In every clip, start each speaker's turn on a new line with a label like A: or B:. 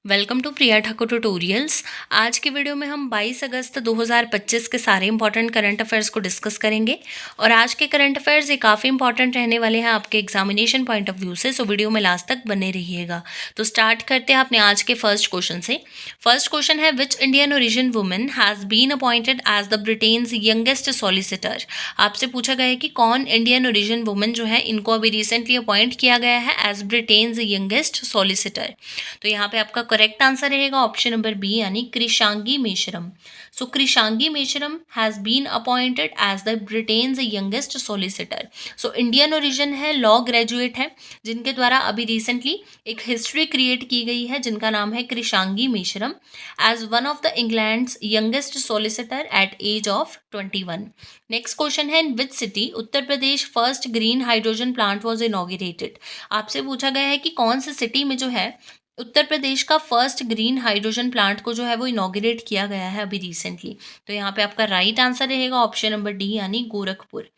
A: Welcome to Priya Thakur tutorials. आज के video में हम 22 अगस्त 2025 के सारे इंपॉर्टेंट करंट अफेयर्स को डिस्कस करेंगे और आज के करंट अफेयर्स ये काफ़ी इंपॉर्टेंट रहने वाले हैं आपके एग्जामिनेशन पॉइंट ऑफ व्यू से, सो वीडियो में लास्ट तक बने रहिएगा। तो स्टार्ट करते हैं अपने आज के फर्स्ट क्वेश्चन से। फर्स्ट क्वेश्चन है, which Indian origin women has been appointed as the Britain's youngest solicitor. आपसे पूछा गया है कि कौन इंडियन ओरिजिन वुमेन जो है इनको अभी रिसेंटली अपॉइंट किया गया है एज ब्रिटेन्स यंगेस्ट सॉलिसिटर। तो यहाँ पे आपका करेक्ट आंसर रहेगा ऑप्शन नंबर बी यानी Krishangi Meshram. So Krishangi Meshram has been appointed as the Britain's youngest solicitor. So Indian origin है, लॉ ग्रेजुएट है, जिनके द्वारा अभी रिसेंटली एक हिस्ट्री क्रिएट की गई है जिनका नाम है Krishangi Meshram as one of the England's youngest solicitor at age of 21। Next question है, in which city Uttar Pradesh first green hydrogen plant was inaugurated. आपसे पूछा गया है कि कौन सी सिटी में जो है उत्तर प्रदेश का फर्स्ट ग्रीन हाइड्रोजन प्लांट को जो है वो इनॉग्रेट किया गया है अभी रिसेंटली। तो यहाँ पे आपका राइट आंसर रहेगा ऑप्शन नंबर डी यानी गोरखपुर।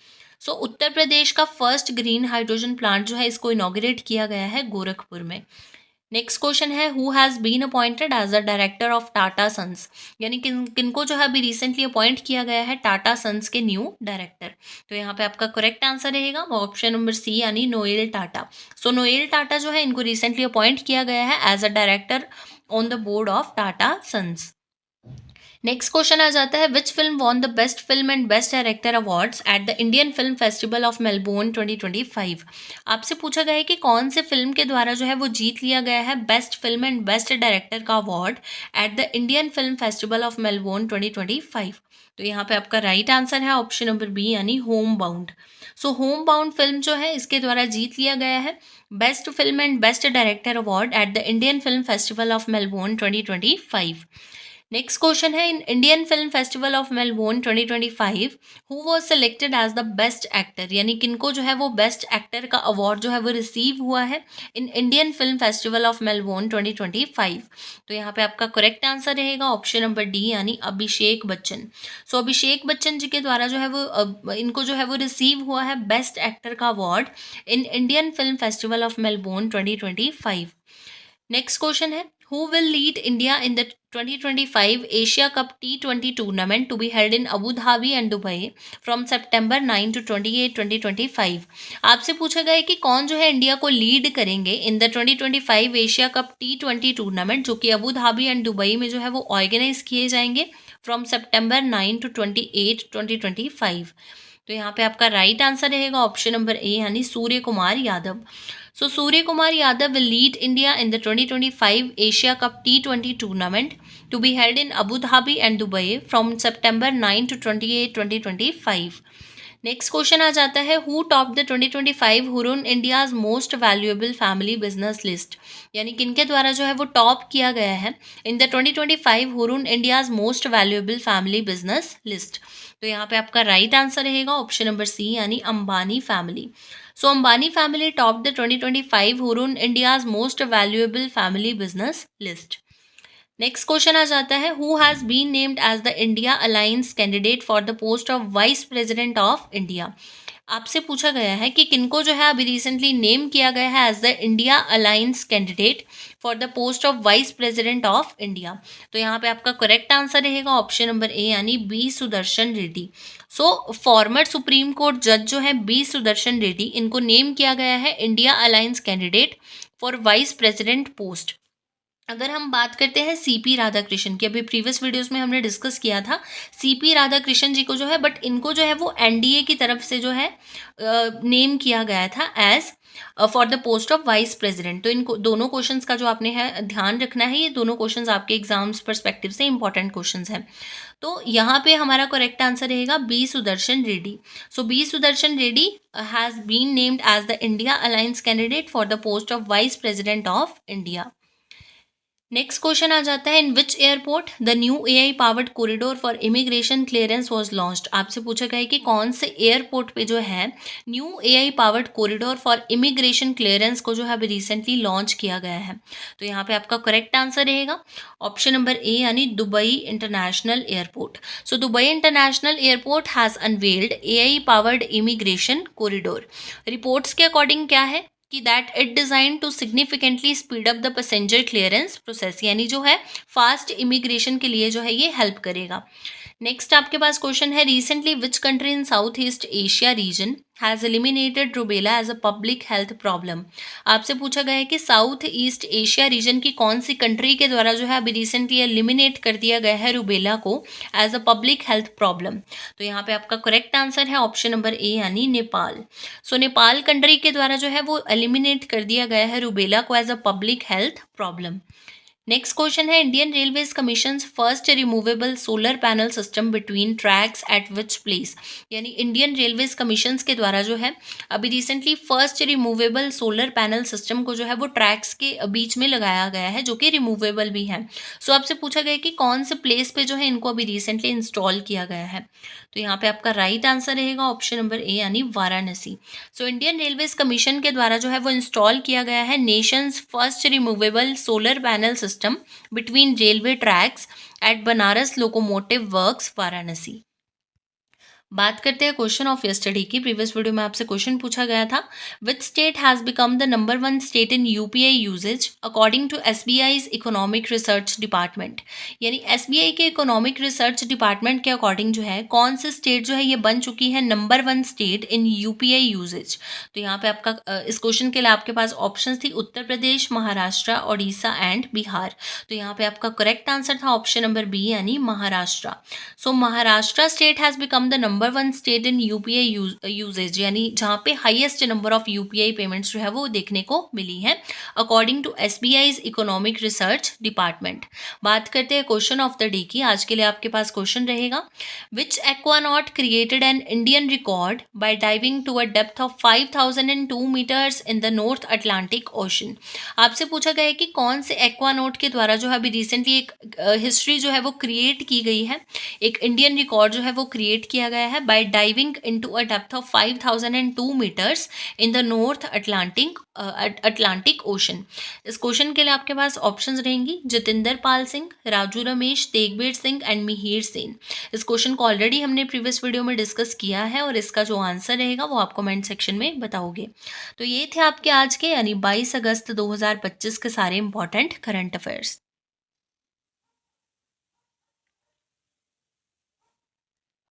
A: सो उत्तर प्रदेश का फर्स्ट ग्रीन हाइड्रोजन प्लांट जो है इसको इनॉग्रेट किया गया है गोरखपुर में। नेक्स्ट क्वेश्चन है, who has been appointed as the director of Tata sons. यानी किनको जो है अभी रिसेंटली अपॉइंट किया गया है टाटा सन्स के न्यू डायरेक्टर। तो यहाँ पे आपका करेक्ट आंसर रहेगा ऑप्शन नंबर सी यानी Noel Tata. So Noel Tata जो है इनको रिसेंटली अपॉइंट किया गया है as a director on the board of Tata Sons. Next question आ जाता है, which film won the best film and best director awards at the Indian film festival of Melbourne 2025। आपसे पूछा गया है कि कौन से फिल्म के द्वारा जो है वो जीत लिया गया है best film and best director का award at the Indian film festival of Melbourne 2025। तो यहाँ पे आपका राइट आंसर है ऑप्शन नंबर बी यानी Homebound. So Homebound film जो है इसके द्वारा जीत लिया गया है best film and best director award at the Indian film festival of Melbourne 2025। Question question है, in Indian film festival of Melbourne 2025 who was selected as the best actor. यानी किनको जो है वो बेस्ट एक्टर का अवार्ड जो है वो रिसीव हुआ है in Indian film festival of Melbourne 2025। तो यहाँ पे आपका करेक्ट आंसर रहेगा ऑप्शन नंबर डी यानी अभिषेक बच्चन। सो अभिषेक बच्चन जी के द्वारा जो है वो इनको जो है वो रिसीव हुआ है बेस्ट एक्टर का award in Indian film festival of Melbourne 2025। Question question है, who will lead India in the 2025 Asia Cup T20 tournament to be held in Abu Dhabi and Dubai from September 9 to 28, 2025। आपसे पूछा गया है कि कौन जो है इंडिया को लीड करेंगे इन the 2025 Asia cup T20 tournament जो कि अबू धाबी एंड दुबई में जो है वो ऑर्गेनाइज किए जाएंगे फ्रॉम September 9 to 28, 2025। तो यहाँ पे आपका राइट आंसर रहेगा ऑप्शन नंबर ए यानी Surya Kumar Yadav. So Surya Kumar Yadav will lead India in the 2025 Asia Cup T20 tournament to be held in Abu Dhabi and Dubai from September 9 to 28, 2025। Question question आ जाता है, who top the 2025 Hurun India's most valuable family business list. यानी किनके द्वारा जो है वो top किया गया है in the 2025 Hurun India's most valuable family business list. तो यहाँ पे आपका राइट आंसर रहेगा ऑप्शन नंबर सी यानी Ambani family. So Ambani family top the 2025 Hurun India's most valuable family business list. Next question आ जाता है, who has been named as the India alliance candidate for the post of vice president of India. आपसे पूछा गया है कि किनको जो है अभी रिसेंटली नेम किया गया है as the India alliance candidate for the post of vice president of India. तो यहाँ पे आपका करेक्ट आंसर रहेगा ऑप्शन नंबर ए यानी B Sudarshan Reddy. So former supreme court जज जो है बी सुदर्शन रेड्डी, इनको नेम किया गया है India alliance candidate for vice president post. अगर हम बात करते हैं सीपी राधाकृष्णन की, अभी प्रीवियस वीडियोस में हमने डिस्कस किया था सीपी राधाकृष्णन जी को जो है, बट इनको जो है वो एनडीए की तरफ से जो है नेम किया गया था as for the post of vice president. तो इनको दोनों क्वेश्चंस का जो आपने है ध्यान रखना है, ये दोनों क्वेश्चंस आपके एग्जाम्स परस्पेक्टिव से इंपॉर्टेंट क्वेश्चंस हैं। तो यहाँ पे हमारा करेक्ट आंसर रहेगा B Sudarshan Reddy. So B Sudarshan Reddy has been named as the India alliance candidate for the post of vice president of India. Next question आ जाता है, in which airport the new AI powered corridor for immigration clearance was launched. आपसे पूछा गया है कि कौन से एयरपोर्ट पे जो है new AI powered corridor for immigration clearance को जो है अभी रिसेंटली लॉन्च किया गया है। तो यहाँ पे आपका करेक्ट आंसर रहेगा ऑप्शन नंबर ए यानी Dubai international airport. So Dubai international airport has unveiled AI powered immigration corridor. Reports के अकॉर्डिंग क्या है कि that it design to significantly speed up the passenger clearance process, यानी जो है fast immigration के लिए जो है ये हेल्प करेगा। नेक्स्ट आपके पास क्वेश्चन है, recently which country in south east Asia region has eliminated rubella as a public health problem. आपसे पूछा गया है कि साउथ ईस्ट एशिया रीजन की कौन सी कंट्री के द्वारा जो है अभी रिसेंटली एलिमिनेट कर दिया गया है रूबेला को as a public health problem. तो यहाँ पे आपका करेक्ट आंसर है ऑप्शन नंबर ए यानी नेपाल। सो नेपाल कंट्री के द्वारा जो है वो एलिमिनेट कर दिया गया है रूबेला को as a public health problem. Next question है, Indian railways commissions first removable solar panel system between tracks at which place. यानी इंडियन रेलवेज कमीशंस के द्वारा जो है अभी recently first removable solar panel system को जो है वो ट्रैक्स के बीच में लगाया गया है, जो कि रिमूवेबल भी है। सो आपसे पूछा गया कि कौन से प्लेस पे जो है इनको अभी रिसेंटली इंस्टॉल किया गया है। तो यहाँ पे आपका राइट आंसर रहेगा ऑप्शन नंबर ए यानी Varanasi. So Indian railways commission के द्वारा जो है वो इंस्टॉल किया गया है nation's first removable solar panel system between railway tracks at Banaras locomotive works Varanasi. बात करते हैं क्वेश्चन ऑफ यस्टरडे की। प्रीवियस वीडियो में आपसे क्वेश्चन पूछा गया था, which state has become the number 1 state in UPI usage according to SBI's economic research department. यानी एसबीआई के इकोनॉमिक रिसर्च डिपार्टमेंट के अकॉर्डिंग जो है कौन से स्टेट जो है ये बन चुकी है number 1 state in UPI usages. तो यहाँ पे आपका इस क्वेश्चन के लिए आपके पास ऑप्शन थी उत्तर प्रदेश, महाराष्ट्र, उड़ीसा एंड बिहार। तो यहाँ पे आपका करेक्ट आंसर था ऑप्शन नंबर बी यानी Maharashtra. So Maharashtra state has become the number 1 state in UPI usage, यानी जहाँ पे highest number of UPI payments जो है वो देखने को मिली है according to SBI's economic research department. बात करते हैं क्वेश्चन ऑफ द डे की। आज के लिए आपके पास क्वेश्चन रहेगा, which aquanaut created an Indian record by diving to a depth of 5002 metres in the North Atlantic ocean. आपसे पूछा गया है कि कौन से एक्वानॉट के द्वारा जो है अभी रिसेंटली एक हिस्ट्री जो है वो क्रिएट की गई है, एक इंडियन रिकॉर्ड जो है वो क्रिएट किया गया है by diving into a depth of 5002 metres in the North Atlantic Ocean. इस क्वेश्चन के लिए आपके पास ऑप्शंस रहेंगी जितेंद्र पाल सिंह, राजू रमेश, तेगबीर सिंह एंड मिहिर सेन। इस क्वेश्चन को ऑलरेडी हमने प्रीवियस वीडियो में डिस्कस किया है और इसका जो आंसर रहेगा वो आप कमेंट सेक्शन में बताओगे। तो ये थे आपके आज के यानी 22 अगस्त 2025 के सारे इंपॉर्टेंट करंट अफेयर्स।